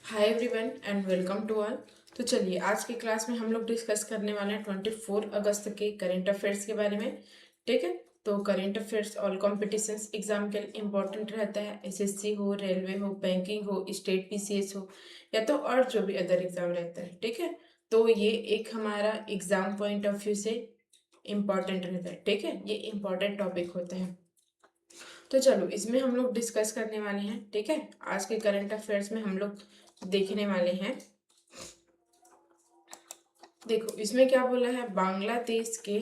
Hi everyone and welcome to all. तो चलिए आज की क्लास में हम लोग डिस्कस करने वाले हैं 24 अगस्त के करेंट अफेयर्स के बारे में। ठीक है, तो current affairs all competitions exam के लिए इम्पोर्टेंट रहता है। एसएससी हो, रेलवे हो, बैंकिंग हो, स्टेट पीसीएस हो या तो और जो भी अदर एग्जाम रहता है। ठीक है, तो ये एक हमारा एग्जाम पॉइंट ऑफ व्यू से इम्पॉर्टेंट रहता है। ठीक है, ये इम्पॉर्टेंट टॉपिक होता है। तो चलो इसमें हम लोग डिस्कस करने वाले हैं। ठीक है, आज के करंट अफेयर्स में हम लोग देखने वाले हैं। देखो इसमें क्या बोला है, बांग्लादेश के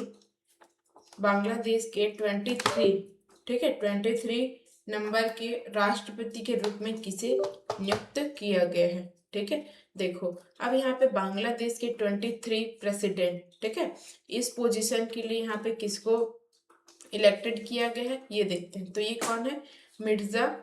23, ठीक है, 23 नंबर के राष्ट्रपति के रूप में किसे नियुक्त किया गया है। ठीक है, देखो अब यहाँ पे बांग्लादेश के 23 प्रेसिडेंट, ठीक है, इस पोजीशन के लिए यहाँ पे किसको इलेक्टेड किया गया है ये देखते हैं। तो ये कौन है, मिर्जा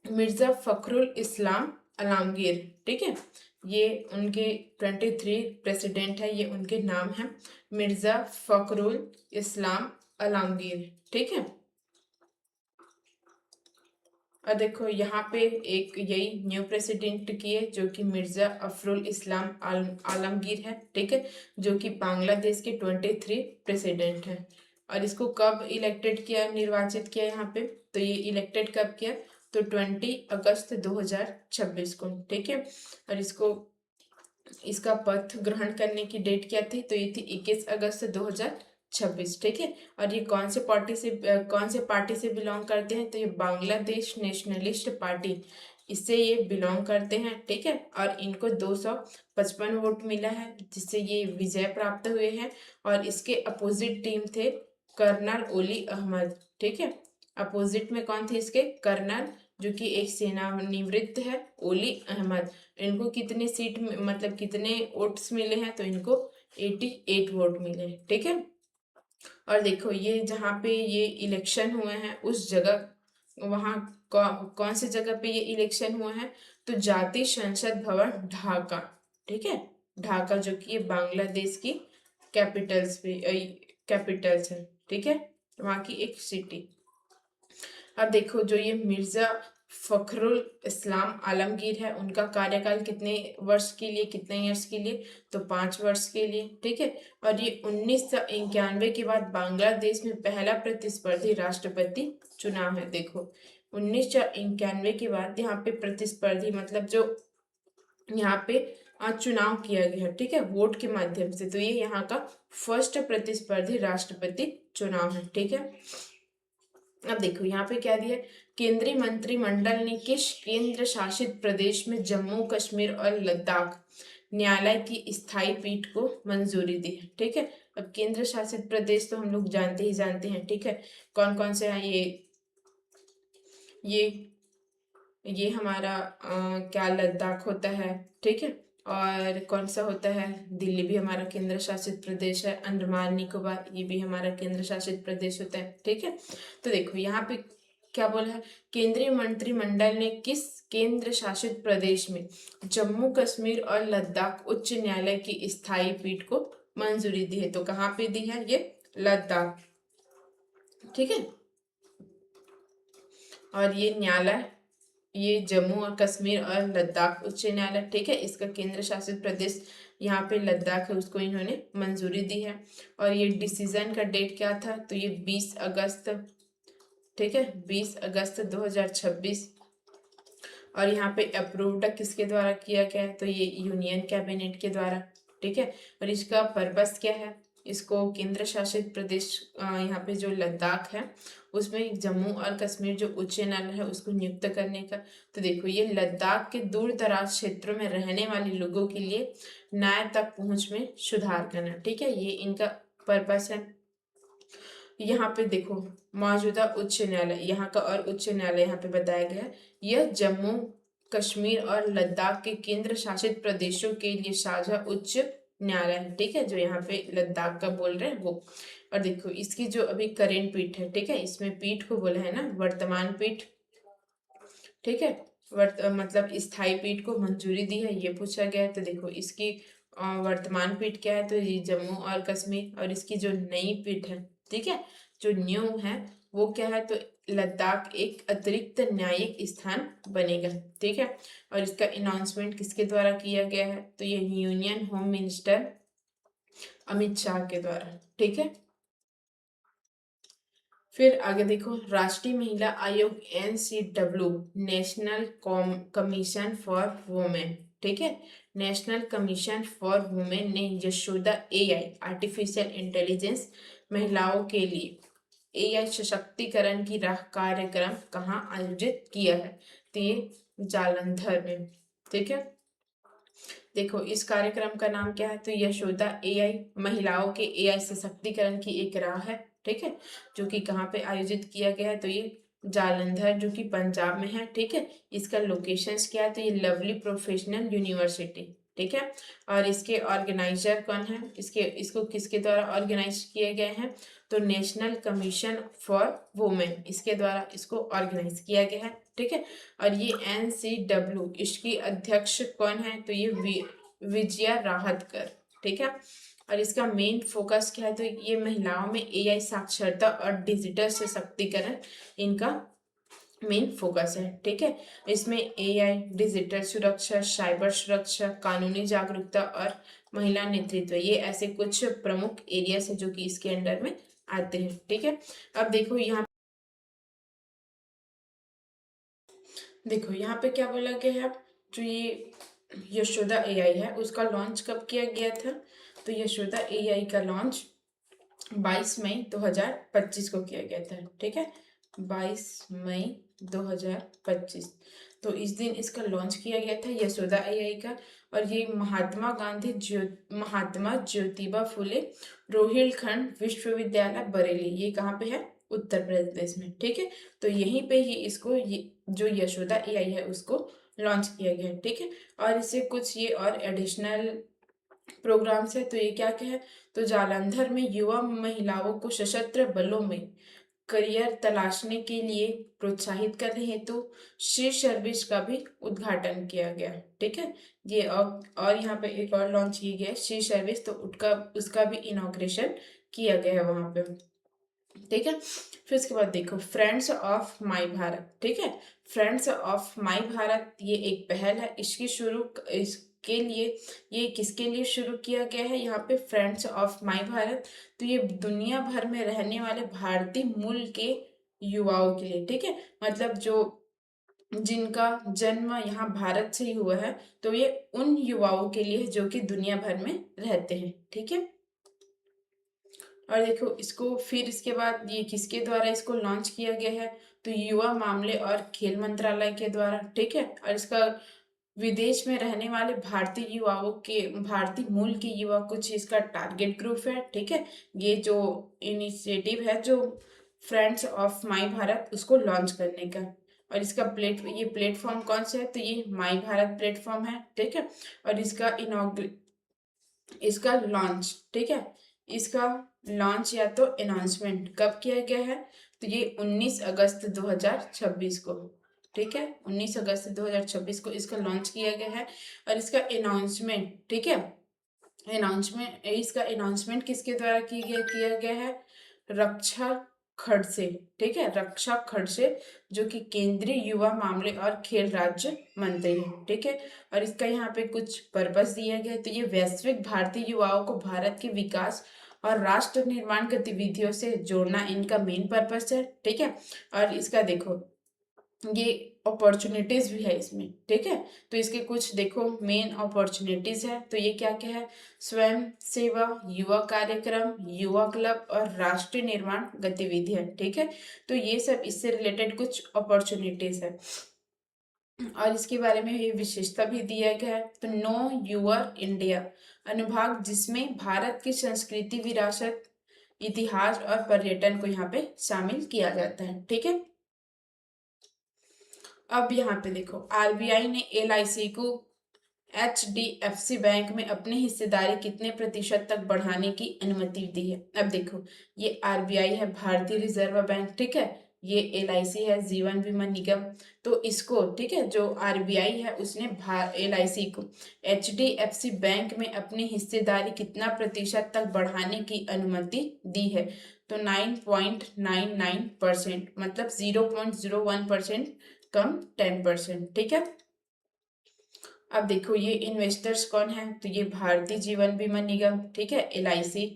मिर्जा फखरुल इस्लाम आलमगीर। ठीक है, ये उनके 23 प्रेसिडेंट है, ये उनके नाम है मिर्जा फखरुल इस्लाम आलमगीर। ठीक है, और देखो यहाँ पे एक यही न्यू प्रेसिडेंट की है जो कि मिर्जा अफरुल इस्लाम आलमगीर है। ठीक है, जो कि बांग्लादेश के 23 प्रेसिडेंट है। और इसको कब इलेक्टेड किया, निर्वाचित किया यहाँ पे, तो ये इलेक्टेड कब किया, तो 20 अगस्त 2026 को। ठीक है, और इसका पद ग्रहण करने की डेट क्या थी, तो ये थी 21 अगस्त 2026। ठीक है, और ये कौन से पार्टी से बिलोंग करते हैं, तो ये बांग्लादेश नेशनलिस्ट पार्टी, इससे ये बिलोंग करते हैं। ठीक है, और इनको 255 वोट मिला है जिससे ये विजय प्राप्त हुए हैं। और इसके अपोजिट टीम थे कर्नल ओली अहमद। ठीक है, अपोजिट में कौन थे इसके, कर्नल, जो कि एक सेनानिवृत्त है, ओली अहमद। इनको कितने सीट मतलब कितने वोट्स मिले हैं, तो इनको 88 वोट मिले हैं। ठीक है, और देखो ये जहाँ पे ये इलेक्शन हुए हैं उस जगह, वहाँ कौन सी जगह पे ये इलेक्शन हुआ है, तो जातीय संसद भवन ढाका। ठीक है, ढाका जो कि ये बांग्लादेश की कैपिटल्स है। ठीक है, वहाँ की एक सिटी। अब देखो जो ये मिर्जा फखरुल इस्लाम आलमगीर है, उनका कार्यकाल कितने वर्ष के लिए, कितने ईयर्स के लिए, तो 5 वर्ष के लिए। ठीक है, और ये 1991 के बाद बांग्लादेश में पहला प्रतिस्पर्धी राष्ट्रपति चुनाव है। देखो 1991 के बाद यहाँ पे प्रतिस्पर्धी मतलब जो यहाँ पे चुनाव किया गया है, ठीक है, वोट के माध्यम से, तो ये यहाँ का फर्स्ट प्रतिस्पर्धी राष्ट्रपति चुनाव है। ठीक है, अब देखो यहाँ पे क्या दिया, केंद्रीय मंत्रिमंडल ने किस केंद्र शासित प्रदेश में जम्मू कश्मीर और लद्दाख न्यायालय की स्थायी पीठ को मंजूरी दी है। ठीक है, अब केंद्र शासित प्रदेश तो हम लोग जानते ही जानते हैं। ठीक है, कौन कौन से हैं, ये ये हमारा क्या लद्दाख होता है। ठीक है, और कौन सा होता है, दिल्ली भी हमारा केंद्र शासित प्रदेश है, अंडमान निकोबार ये भी हमारा केंद्र शासित प्रदेश होता है। ठीक है, तो देखो यहाँ पे क्या बोला है, केंद्रीय मंत्रिमंडल ने किस केंद्र शासित प्रदेश में जम्मू कश्मीर और लद्दाख उच्च न्यायालय की स्थायी पीठ को मंजूरी दी है, तो कहाँ पे दी है, ये लद्दाख। ठीक है, और ये न्यायालय, ये जम्मू और कश्मीर और लद्दाख उच्च न्यायालय, ठीक है, इसका केंद्र शासित प्रदेश यहाँ पे लद्दाख है, उसको इन्होंने मंजूरी दी है। और ये डिसीजन का डेट क्या था, तो ये 20 अगस्त, ठीक है, 20 अगस्त 2026। और यहाँ पे अप्रूव्ड किसके द्वारा किया गया है, तो ये यूनियन कैबिनेट के द्वारा। ठीक है, और इसका पर्पस क्या है, इसको केंद्र शासित प्रदेश यहाँ पे जो लद्दाख है उसमें जम्मू और कश्मीर जो उच्च न्यायालय है उसको नियुक्त करने का। तो देखो ये लद्दाख के दूर दराज क्षेत्रों में रहने वाले लोगों के लिए न्याय तक पहुंच में सुधार करना। ठीक है, ये इनका पर्पस है। यहाँ पे देखो मौजूदा उच्च न्यायालय यहाँ का और उच्च न्यायालय यहाँ पे बताया गया है, यह जम्मू कश्मीर और लद्दाख के केंद्र शासित प्रदेशों के लिए साझा उच्च न्यायालय है। ठीक है, जो यहाँ पे लद्दाख का बोल रहे हैं वो। और देखो इसकी जो अभी करेंट पीठ है, ठीक है, इसमें पीठ को बोला है ना वर्तमान पीठ। ठीक है, मतलब स्थायी पीठ को मंजूरी दी है ये पूछा गया है। तो देखो इसकी वर्तमान पीठ क्या है, तो ये जम्मू और कश्मीर। और इसकी जो नई पीठ है, ठीक है, जो न्यू है वो क्या है, तो लद्दाख एक अतिरिक्त न्यायिक स्थान बनेगा। ठीक है, और इसका अनाउंसमेंट किसके द्वारा किया गया है, तो ये union home minister Amit Shah के द्वारा। ठीक है, फिर आगे देखो, राष्ट्रीय महिला आयोग NCW, national commission for women. ठीक है, नेशनल कमीशन फॉर वुमेन ने यशोदा AI आर्टिफिशियल इंटेलिजेंस महिलाओं के लिए AI सशक्तिकरण की राह कार्यक्रम कहाँ आयोजित किया है, तो ये जालंधर में। ठीक है, देखो इस कार्यक्रम का नाम क्या है, तो यशोदा AI महिलाओं के AI सशक्तिकरण की एक राह है। ठीक है, जो कि कहाँ पे आयोजित किया गया है, तो ये जालंधर जो कि पंजाब में है। ठीक है, इसका लोकेशंस क्या है, तो ये लवली प्रोफेशनल यूनिवर्सिटी। ठीक है, और इसके ऑर्गेनाइजर कौन है, इसको किसके द्वारा ऑर्गेनाइज किए गए हैं, तो नेशनल कमीशन फॉर वुमेन इसके द्वारा इसको ऑर्गेनाइज किया गया है। ठीक है, और ये NCW इसकी अध्यक्ष कौन है, तो ये विजया राहतकर। ठीक है, और इसका मेन फोकस क्या है, तो ये महिलाओं में AI साक्षरता और डिजिटल सशक्तिकरण इनका मेन फोकस है। ठीक है, इसमें AI, डिजिटल सुरक्षा, साइबर सुरक्षा, कानूनी जागरूकता और महिला नेतृत्व, ये ऐसे कुछ प्रमुख एरियाज है जो कि इसके अंडर में आते हैं। ठीक है, अब यहाँ पे क्या बोला गया है, जो ये यशोदा AI है उसका लॉन्च कब किया गया था, तो यशोदा AI का लॉन्च 22 मई 2025 को किया गया था। ठीक है, 22 मई 2025, तो इस दिन इसका लॉन्च किया गया था यशोदा AI का। और ये महात्मा ज्योतिबा फुले रोहिलखंड विश्वविद्यालय बरेली, ये कहाँ पे है, उत्तर प्रदेश में। ठीक है, तो यहीं पे ही इसको जो यशोदा AI है उसको लॉन्च किया गया है। ठीक है, और इससे कुछ ये और एडिशनल प्रोग्राम्स है, तो ये क्या क्या है, तो जालंधर में युवा महिलाओं को सशस्त्र बलों में करियर तलाशने के लिए प्रोत्साहित करने हेतु शी सर्विस का भी उद्घाटन किया गया। ठीक है, ये और यहाँ पे एक और लॉन्च की गया शी सर्विस, तो उसका भी इनॉग्रेशन किया गया है वहां पे। ठीक है, फिर उसके बाद देखो फ्रेंड्स ऑफ माई भारत। ठीक है, फ्रेंड्स ऑफ माई भारत ये एक पहल है, इसके लिए ये किसके लिए शुरू किया गया है, यहाँ पे फ्रेंड्स ऑफ माई भारत, तो ये दुनिया भर में रहने वाले भारतीय मूल के युवाओं के लिए। ठीक है, मतलब जो जिनका जन्म यहाँ भारत से ही हुआ है, तो ये उन युवाओं के लिए जो कि दुनिया भर में रहते हैं। ठीक है, और देखो इसको फिर इसके बाद ये किसके द्वारा इसको लॉन्च किया गया है, तो युवा मामले और खेल मंत्रालय के द्वारा। ठीक है, और इसका विदेश में रहने वाले भारतीय मूल के युवा कुछ इसका टारगेट ग्रुप है। ठीक है, ये जो इनिशिएटिव है जो फ्रेंड्स ऑफ माई भारत उसको लॉन्च करने का, और इसका ये प्लेटफॉर्म कौन सा है, तो ये माई भारत प्लेटफॉर्म है। ठीक है, और इसका लॉन्च, ठीक है, इसका लॉन्च या तो अनाउंसमेंट कब किया गया है, तो ये 19 अगस्त 2026 को। ठीक है, 19 अगस्त 2026 को इसका लॉन्च किया गया है। और इसका अनाउंसमेंट, ठीक है, इसका अनाउंसमेंट किसके द्वारा किया गया है, रक्षा खड़से। ठीक है, रक्षा खड़से जो कि केंद्रीय युवा मामले और खेल राज्य मंत्री है। ठीक है, और इसका यहाँ पे कुछ पर्पस दिया गया है, तो ये वैश्विक भारतीय युवाओं को भारत के विकास और राष्ट्र निर्माण गतिविधियों से जोड़ना इनका मेन पर्पस है। ठीक है, और इसका देखो ये अपॉर्चुनिटीज भी है इसमें। ठीक है, तो इसके कुछ देखो मेन अपॉर्चुनिटीज है, तो ये क्या क्या है, स्वयं सेवा, युवा कार्यक्रम, युवा क्लब और राष्ट्रीय निर्माण गतिविधियां। ठीक है, तो ये सब इससे रिलेटेड कुछ अपॉर्चुनिटीज है, और इसके बारे में ये विशेषता भी दिया गया है, तो नो यूर इंडिया अनुभाग, जिसमें भारत की संस्कृति, विरासत, इतिहास और पर्यटन को यहाँ पे शामिल किया जाता है। ठीक है, अब यहाँ पे देखो RBI ने LIC को HDFC बैंक में अपनी हिस्सेदारी कितने प्रतिशत तक बढ़ाने की अनुमति दी है। अब देखो ये RBI है, भारतीय रिजर्व बैंक। ठीक है, ये LIC है, जीवन बीमा निगम। तो इसको, ठीक है, जो RBI है उसने LIC को HDFC बैंक में अपनी हिस्सेदारी कितना प्रतिशत तक बढ़ाने की अनुमति दी है? तो 9.99%, मतलब 0.01% कम 10%, ठीक है। अब देखो ये इन्वेस्टर्स कौन है, तो ये भारतीय जीवन बीमा निगम, ठीक है, LIC।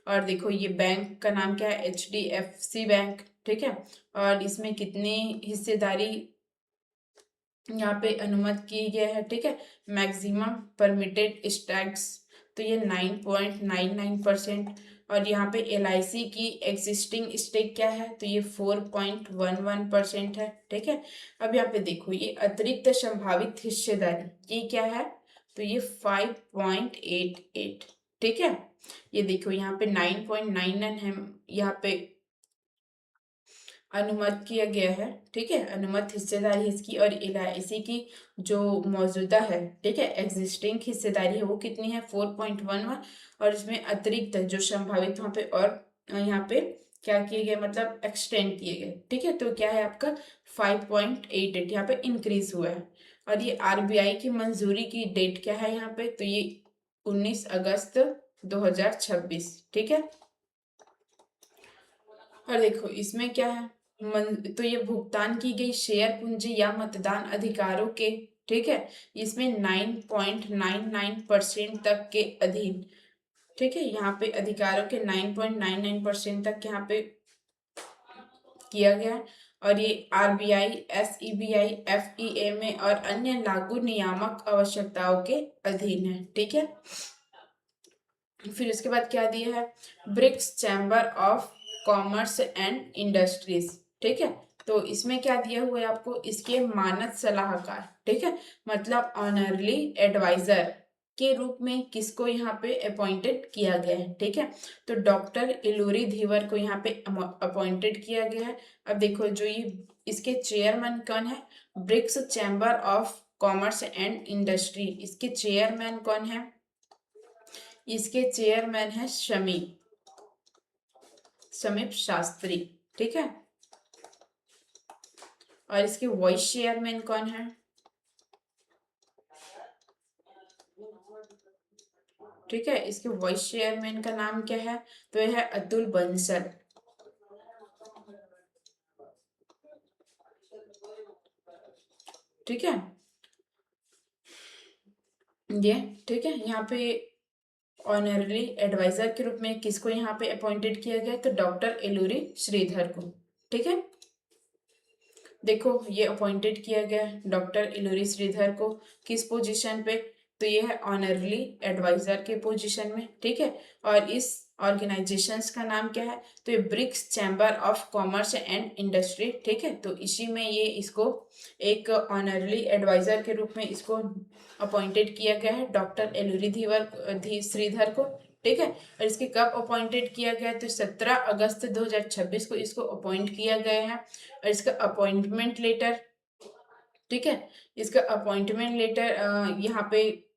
और देखो ये बैंक का नाम क्या है, HDFC बैंक, ठीक है। और इसमें कितनी हिस्सेदारी यहाँ पे अनुमत की गया है, ठीक है, मैक्सिमम परमिटेड स्टैक्स, तो ये 9.99%। और यहाँ पे LIC की एग्जिस्टिंग स्टेक क्या है, तो ये 4.11% है, ठीक है। अब यहाँ पे देखो ये अतिरिक्त संभावित हिस्सेदारी ये क्या है, तो ये 5.88, ठीक है। ये देखो यहाँ पे 9.99 है, यहाँ पे अनुमत किया गया है, ठीक है, अनुमत हिस्सेदारी इसकी। और LIC की जो मौजूदा है, ठीक है, एग्जिस्टिंग हिस्सेदारी है वो कितनी है, 4.11। और इसमें अतिरिक्त जो संभावित वहाँ पे और यहाँ पे क्या किए गए, मतलब एक्सटेंड किए गए, ठीक है। तो क्या है आपका 5.88 यहाँ पे इंक्रीज हुआ है। और ये RBI की मंजूरी की डेट क्या है यहाँ पे, तो ये 19 अगस्त 2026, ठीक है। और देखो इसमें क्या है, तो ये भुगतान की गई शेयर पूंजी या मतदान अधिकारों के, ठीक है, इसमें 9.99% तक के अधीन, ठीक है, यहाँ पे अधिकारों के 9.99% तक यहाँ पे किया गया है। और ये RBI, SEBI, FEMA और अन्य लागू नियामक आवश्यकताओं के अधीन है, ठीक है। फिर इसके बाद क्या दिया है, BRICS chamber of commerce and industries, ठीक है। तो इसमें क्या दिया हुआ है आपको, इसके मानद सलाहकार, ठीक है, मतलब ऑनरली एडवाइजर के रूप में किसको यहाँ पे अपॉइंटेड किया गया है, ठीक है। तो डॉक्टर इलूरी धीवर को यहाँ पे अपॉइंटेड किया गया है। अब देखो जो ये इसके चेयरमैन कौन है, BRICS chamber of commerce and industry, इसके चेयरमैन कौन है, इसके चेयरमैन है समीप शास्त्री, ठीक है। और इसके वाइस चेयरमैन कौन है, ठीक है, इसके वाइस चेयरमैन का नाम क्या है, तो यह है अतुल बंसल, ठीक है। ये ठीक है, यहाँ पे ऑनररी एडवाइजर के रूप में किसको यहाँ पे अपॉइंटेड किया गया है, तो डॉक्टर एलूरी श्रीधर को, ठीक है। देखो ये अपॉइंटेड किया गया है डॉक्टर इलूरी श्रीधर को किस पोजीशन पे, तो ये है ऑनरली एडवाइजर के पोजीशन में, ठीक है। और इस ऑर्गेनाइजेशंस का नाम क्या है, तो ये BRICS chamber of commerce and industry, ठीक है। तो इसी में ये इसको एक ऑनरली एडवाइजर के रूप में इसको अपॉइंटेड किया गया है डॉक्टर एलूरी श्रीधर को, ठीक है। और इसके कब अपॉइंटेड किया गया, तो 17 अगस्त 2026 को इसको अपॉइंट किया गया है। और इसका अपॉइंटमेंट लेटर, ठीक है, इसका अपॉइंटमेंट लेटर यहाँ पे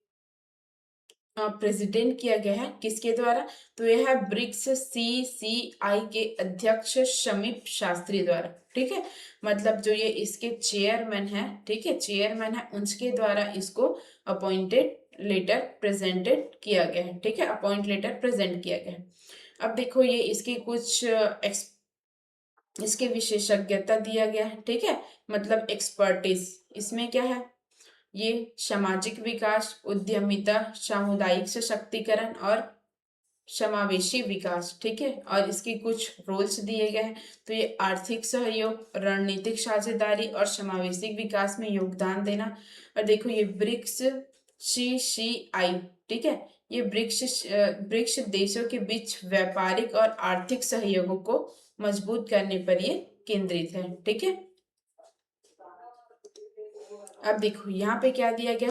प्रेसिडेंट किया गया है किसके द्वारा, तो यह है ब्रिक्स CCI के अध्यक्ष समीप शास्त्री द्वारा, ठीक है। मतलब जो ये इसके चेयरमैन है, ठीक है, चेयरमैन है, उनके द्वारा इसको अपॉइंटेड लेटर प्रेजेंटेड किया गया है, ठीक है, अपॉइंट लेटर प्रेजेंट किया गया है। अब देखो ये इसकी कुछ इसके विशेषज्ञता दिया गया है, ठीक है, मतलब एक्सपर्टीज, इसमें क्या है, ये सामाजिक विकास, उद्यमिता, सामुदायिक सशक्तिकरण और समावेशी विकास, ठीक है। और इसके कुछ रोल्स दिए गए हैं, तो ये आर्थिक सहयोग, रणनीतिक साझेदारी और समावेशी विकास में योगदान देना। और देखो ये ब्रिक्स CCI, ठीक है, ये ब्रिक्स देशों के बीच व्यापारिक और आर्थिक सहयोगों को मजबूत करने पर ये केंद्रित है, ठीक है। अब देखो यहाँ पे क्या दिया गया,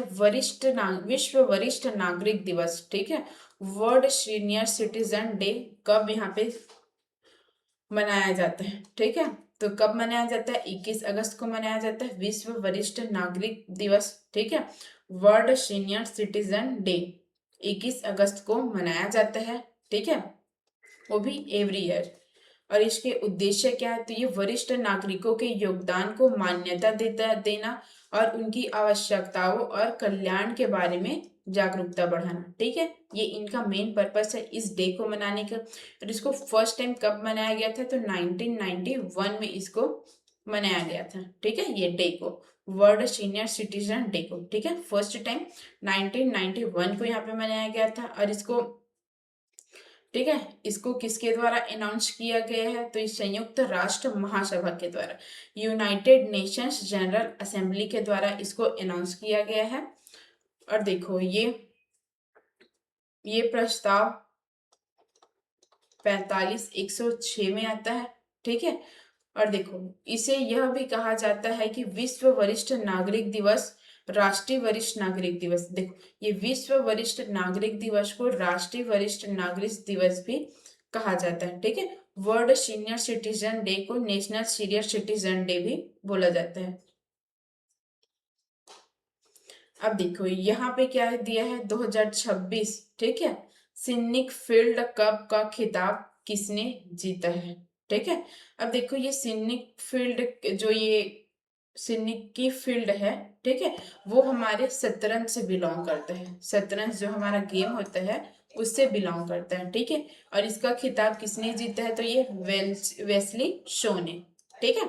विश्व वरिष्ठ नागरिक दिवस, ठीक है, वर्ल्ड सीनियर सिटीजन डे कब यहाँ पे मनाया जाता है, ठीक है। तो कब मनाया जाता है, 21 अगस्त को मनाया जाता है विश्व वरिष्ठ नागरिक दिवस, ठीक है, वर्ल्ड सीनियर सिटीजन डे 21 अगस्त को मनाया जाता है, ठीक है, वो भी एवरी ईयर। और इसके उद्देश्य क्या है, तो ये वरिष्ठ नागरिकों के योगदान को मान्यता देना और उनकी आवश्यकताओं और कल्याण के बारे में जागरूकता बढ़ाना। ठीक है, ये इनका मेन पर्पस है इस डे को मनाने का। और इसको फर्स्ट टाइम कब मनाया गया था, तो 1991 में इसको मनाया गया था। ठीक है, ये डे को वर्ल्ड सीनियर सिटीजन डे को, ठीक है, फर्स्ट टाइम 1991 को यहाँ पे मनाया गया था। और इसको, ठीक है, इसको किसके द्वारा अनाउंस किया गया है, तो इस संयुक्त राष्ट्र महासभा के द्वारा, यूनाइटेड नेशंस जनरल असेंबली के द्वारा इसको अनाउंस किया गया है। और देखो ये प्रस्ताव 45/106 में आता है। ठीक है, और देखो इसे यह भी कहा जाता है कि विश्व वरिष्ठ नागरिक दिवस, राष्ट्रीय वरिष्ठ नागरिक दिवस। देखो ये विश्व वरिष्ठ नागरिक दिवस को राष्ट्रीय वरिष्ठ नागरिक दिवस भी कहा जाता है। ठीक है, वर्ल्ड सीनियर सिटीजन डे को नेशनल सीनियर सिटीजन डे भी बोला जाता है। अब देखो यहाँ पे क्या दिया है, 2026, ठीक है, सिन्निक फील्ड कप का खिताब किसने जीता है। ठीक है, अब देखो ये सिन्निक फील्ड, जो ये सिन्निक की फील्ड है, ठीक है, वो हमारे शतरंज से बिलोंग करता है। शतरंज जो हमारा गेम होता है उससे बिलोंग करता है। ठीक है, और इसका खिताब किसने जीता है, तो ये वेस्ली शो ने। ठीक है,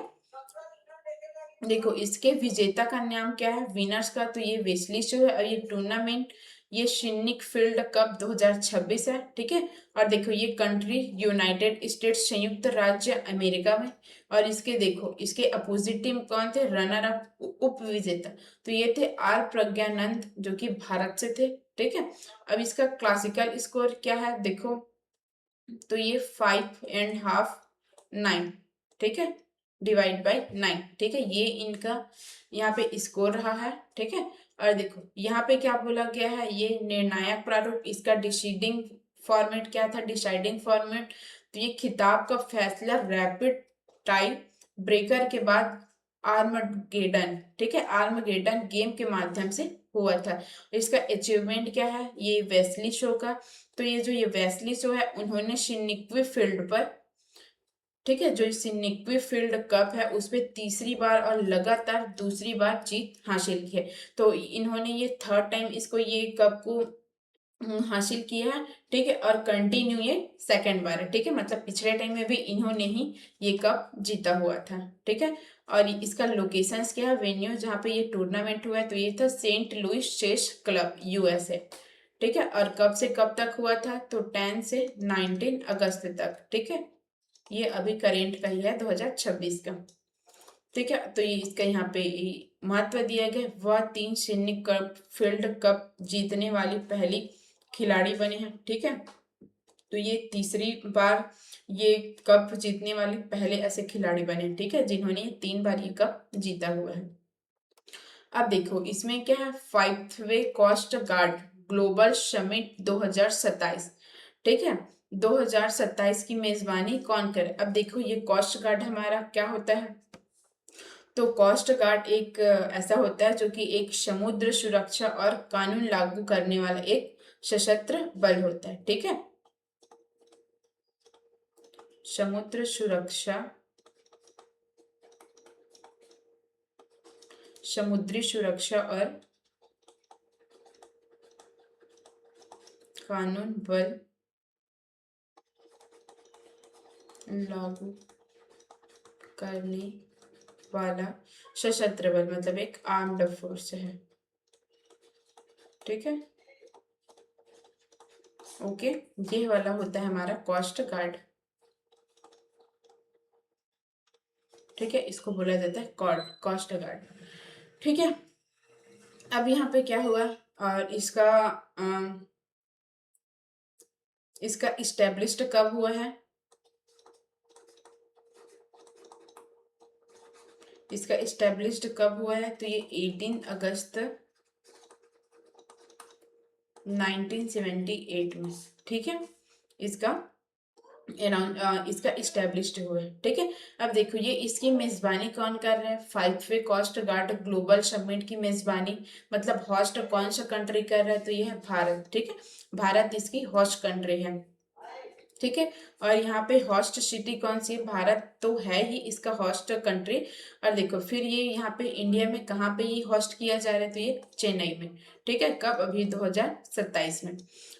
देखो इसके विजेता का नाम क्या है, विनर्स का, तो ये वेस्ली शो है। और ये टूर्नामेंट, ये शिन्निक फील्ड कप 2026 है। ठीक है, और देखो ये कंट्री यूनाइटेड स्टेट्स, संयुक्त राज्य अमेरिका में। और इसके देखो इसके अपोजिट टीम कौन थे, रनर अप, उप विजेता, तो ये थे आर प्रज्ञानंद जो कि भारत से थे। ठीक है, अब इसका क्लासिकल स्कोर क्या है, देखो तो ये 5.5/9, ठीक है, डिवाइड बाय 9। ठीक है, ये इनका यहाँ पे स्कोर रहा है। ठीक है, और देखो यहाँ पे क्या बोला गया है, ये निर्णायक प्रारूप, इसका डिसाइडिंग फॉर्मेट क्या था, डिसाइडिंग फॉर्मेट, तो ये खिताब का फैसला रैपिड टाई ब्रेकर के बाद आर्मगेडन, ठीक है, आर्मगेडन गेम के माध्यम से हुआ था। इसका अचीवमेंट क्या है, ये वेस्ली शो का, तो ये जो ये वेस्ली शो है उन्होंने सिन्निक्वी फील्ड पर, ठीक है, जो सिन्निक्वी फील्ड कप है उस पर तीसरी बार और लगातार दूसरी बार जीत हासिल की है। तो इन्होंने ये थर्ड टाइम इसको ये कप को हासिल किया है। ठीक है, और कंटिन्यू ये सेकंड बार है। ठीक है, मतलब पिछले टाइम में भी इन्होंने ही ये कप जीता हुआ था। ठीक है, और इसका लोकेशंस क्या है, वेन्यू जहाँ पे ये टूर्नामेंट हुआ है, तो ये था Saint Louis chess club, USA. ठीक है, और कब से कब तक हुआ था, तो 10 से 19 अगस्त तक। ठीक है, ये अभी करेंट का ही है 2026 का। ठीक है, तो ये इसका यहाँ पे महत्व दिया गया, वह 3 सैन्य कप फील्ड कप जीतने वाली पहली खिलाड़ी बने हैं। ठीक है, तो ये तीसरी बार ये कप जीतने वाले पहले ऐसे खिलाड़ी बने। ठीक है, जिन्होंने 3 बार ये कप जीता हुआ है। अब देखो इसमें क्या है, 5th coast guard global summit 2027। ठीक है, 2027 की मेजबानी कौन करे। अब देखो ये कोस्ट गार्ड हमारा क्या होता है, तो कोस्ट गार्ड एक ऐसा होता है जो कि एक समुद्र सुरक्षा और कानून लागू करने वाला एक सशस्त्र बल होता है। ठीक है, समुद्र सुरक्षा, समुद्री सुरक्षा और कानून बल लागू करने वाला सशस्त्र बल, मतलब एक आर्म्ड फोर्स है। ठीक है, ओके, ये वाला होता है हमारा कोस्ट गार्ड। ठीक है, इसको बोला जाता है कोस्ट गार्ड। ठीक है, अब यहाँ पे क्या हुआ, और इसका इस्टेब्लिश्ड कब हुआ है, इसका इस्टेब्लिश्ड कब हुआ है, तो ये 18 अगस्त 1978 में। ठीक है, इसका इसका इस्टेब्लिश्ड हुआ है। ठीक है, अब देखो ये इसकी मेजबानी कौन कर रहे हैं, 5th coast guard global summit की मेजबानी, मतलब होस्ट कौन सा कंट्री कर रहा है, तो ये है भारत। ठीक है, भारत इसकी होस्ट कंट्री है। ठीक है। और यहाँ पे होस्ट सिटी कौन सी है, भारत तो है ही इसका होस्ट कंट्री। और देखो फिर ये यहाँ पे इंडिया में कहाँ पे ये होस्ट किया जा रहा है, तो ये चेन्नई में, ठीक है। कब, अभी 2027 में।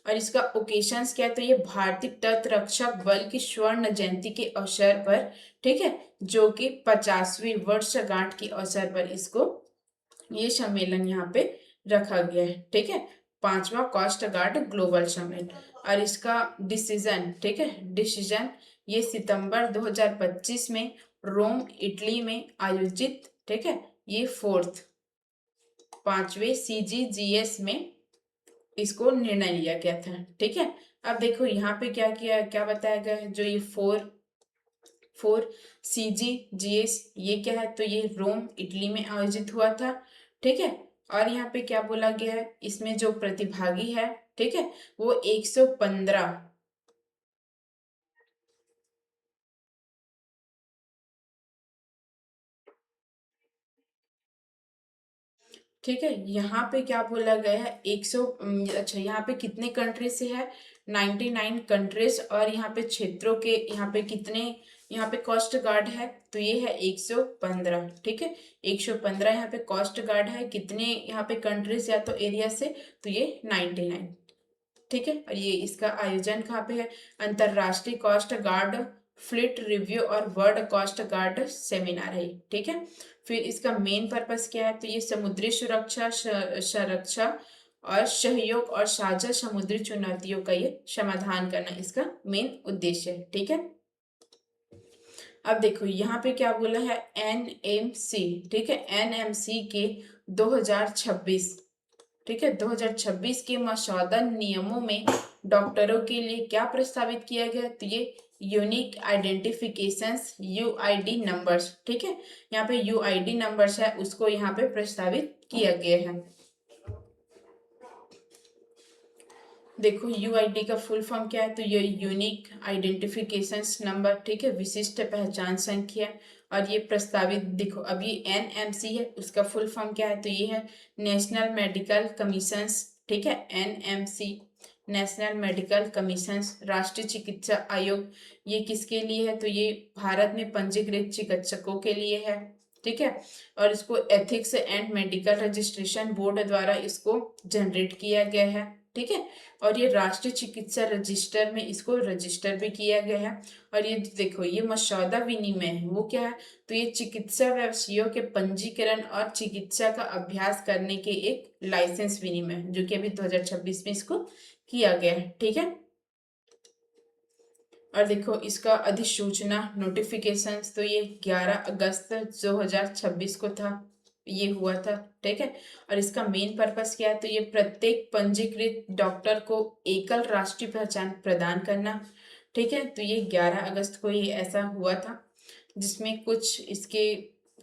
और इसका ओकेशंस क्या है, तो ये भारतीय तट रक्षक बल की स्वर्ण जयंती के अवसर पर, ठीक है, जो कि 50वीं वर्षगांठ के अवसर पर इसको ये सम्मेलन यहाँ पे रखा गया है, ठीक है। 5वां कोस्ट गार्ड ग्लोबल समिट। और इसका डिसीजन, ठीक है, डिसीजन ये सितंबर 2025 में रोम इटली में आयोजित, ठीक है, ये 5वें CGGS में इसको निर्णय लिया गया था, ठीक है। अब देखो यहाँ पे क्या किया, क्या बताया गया है, जो ये 4 CGGS ये क्या है, तो ये रोम इटली में आयोजित हुआ था, ठीक है। और यहाँ पे क्या बोला गया है, इसमें जो प्रतिभागी है, ठीक है, वो 115, ठीक है। यहाँ पे क्या बोला गया है, 100, अच्छा यहाँ पे कितने कंट्री से है, 99 कंट्रीज। और यहाँ पे क्षेत्रों के, यहाँ पे कितने, यहाँ पे कोस्ट गार्ड है, तो ये है 115, ठीक है। 115 यहाँ पे कोस्ट गार्ड है, कितने यहाँ पे कंट्रीज या तो एरिया से, तो ये 99, ठीक है। और ये इसका आयोजन कहाँ पे है, अंतरराष्ट्रीय कोस्ट गार्ड फ्लीट रिव्यू और वर्ल्ड कोस्ट गार्ड सेमिनार है, ठीक है। फिर इसका मेन पर्पस क्या है, तो ये समुद्री सुरक्षा, संरक्षा और सहयोग और साझा समुद्री चुनौतियों का ये समाधान करना इसका मेन उद्देश्य है, ठीक है। अब देखो यहाँ पे क्या बोला है, NMC, ठीक है, NMC के 2026, ठीक है, 2026 के मसौदा नियमों में डॉक्टरों के लिए क्या प्रस्तावित किया गया, तो ये यूनिक आइडेंटिफिकेशंस UID नंबर्स, ठीक है। यहाँ पे UID नंबर्स है, उसको यहाँ पे प्रस्तावित किया गया है। देखो UID का फुल फॉर्म क्या है, तो ये यूनिक आइडेंटिफिकेशंस नंबर, ठीक है, विशिष्ट पहचान संख्या। और ये प्रस्तावित, देखो अभी NMC है, उसका फुल फॉर्म क्या है, तो ये है नेशनल मेडिकल कमीशंस, ठीक है, NMC, नेशनल मेडिकल कमीशंस, राष्ट्रीय चिकित्सा आयोग। ये किसके लिए है, तो ये भारत में पंजीकृत चिकित्सकों के लिए है, ठीक है। और इसको ethics and medical registration board द्वारा इसको जनरेट किया गया है, ठीक है। और ये राष्ट्रीय चिकित्सा रजिस्टर में इसको रजिस्टर भी किया गया है। और ये देखो ये मसौदा विनिमय है, वो क्या है, तो ये चिकित्सा व्यवसायियों के पंजीकरण और चिकित्सा का अभ्यास करने के एक लाइसेंस विनिमय है, जो कि अभी 2026 में इसको किया गया है, ठीक है। और देखो इसका अधिसूचना नोटिफिकेशन, तो ये 11 अगस्त 2026 को था, ये हुआ था, ठीक है। और इसका मेन पर्पस क्या है, तो ये प्रत्येक पंजीकृत डॉक्टर को एकल राष्ट्रीय पहचान प्रदान करना, ठीक है। तो ये 11 अगस्त को ये ऐसा हुआ था, जिसमें कुछ इसके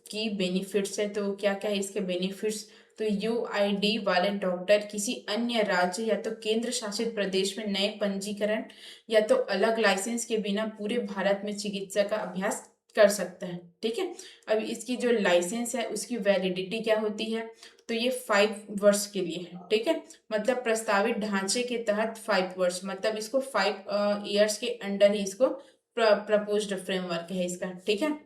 की बेनिफिट्स है, तो क्या क्या है इसके बेनिफिट्स, तो UID वाले डॉक्टर किसी अन्य राज्य या तो केंद्र शासित प्रदेश में नए पंजीकरण या तो अलग लाइसेंस के बिना पूरे भारत में चिकित्सा का अभ्यास कर सकता है, ठीक है। अब इसकी जो लाइसेंस है उसकी वैलिडिटी क्या होती है, तो ये 5 वर्ष के लिए है, ठीक है। मतलब प्रस्तावित ढांचे के तहत 5 वर्ष, मतलब इसको 5 years के अंडर ही इसको प्रपोज्ड फ्रेमवर्क है इसका, ठीक है।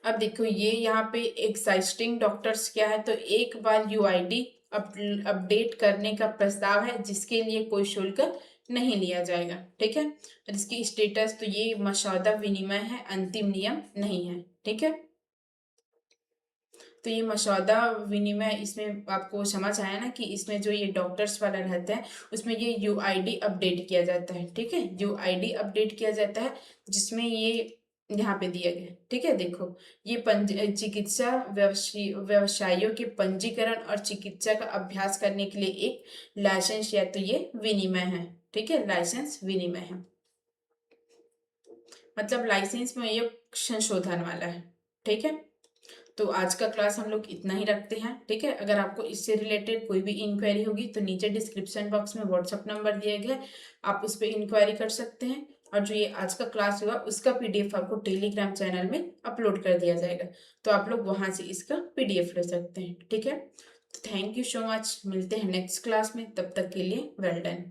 अब देखो ये यहाँ पे एक्साइस्टिंग डॉक्टर्स क्या है, तो एक बार UID अपडेट करने का प्रस्ताव है, जिसके लिए कोई शुल्क नहीं लिया जाएगा, ठीक है। और इसकी स्टेटस, तो ये मसौदा विनिमय है, अंतिम नियम नहीं है, ठीक है। तो ये मसौदा विनिमय, इसमें आपको समझ आया ना कि इसमें जो ये डॉक्टर्स वाला रहता है उसमें ये UID अपडेट किया जाता है, ठीक है। UID अपडेट किया जाता है, जिसमें ये यहाँ पे दिया गया, ठीक है। देखो ये चिकित्सा व्यवसायियों के पंजीकरण और चिकित्सा का अभ्यास करने के लिए एक लाइसेंस या तो ये विनिमय है, ठीक है, लाइसेंस विनिमय है, मतलब लाइसेंस में ये संशोधन वाला है, ठीक है। तो आज का क्लास हम लोग इतना ही रखते हैं, ठीक है। अगर आपको इससे रिलेटेड कोई भी इंक्वायरी होगी तो नीचे डिस्क्रिप्शन बॉक्स में व्हाट्सअप नंबर दिया गया है, आप उस पर इंक्वायरी कर सकते हैं। और जो ये आज का क्लास हुआ उसका PDF आपको टेलीग्राम चैनल में अपलोड कर दिया जाएगा, तो आप लोग वहां से इसका PDF ले सकते हैं, ठीक है। तो थैंक यू सो मच, मिलते हैं नेक्स्ट क्लास में, तब तक के लिए वेल डन।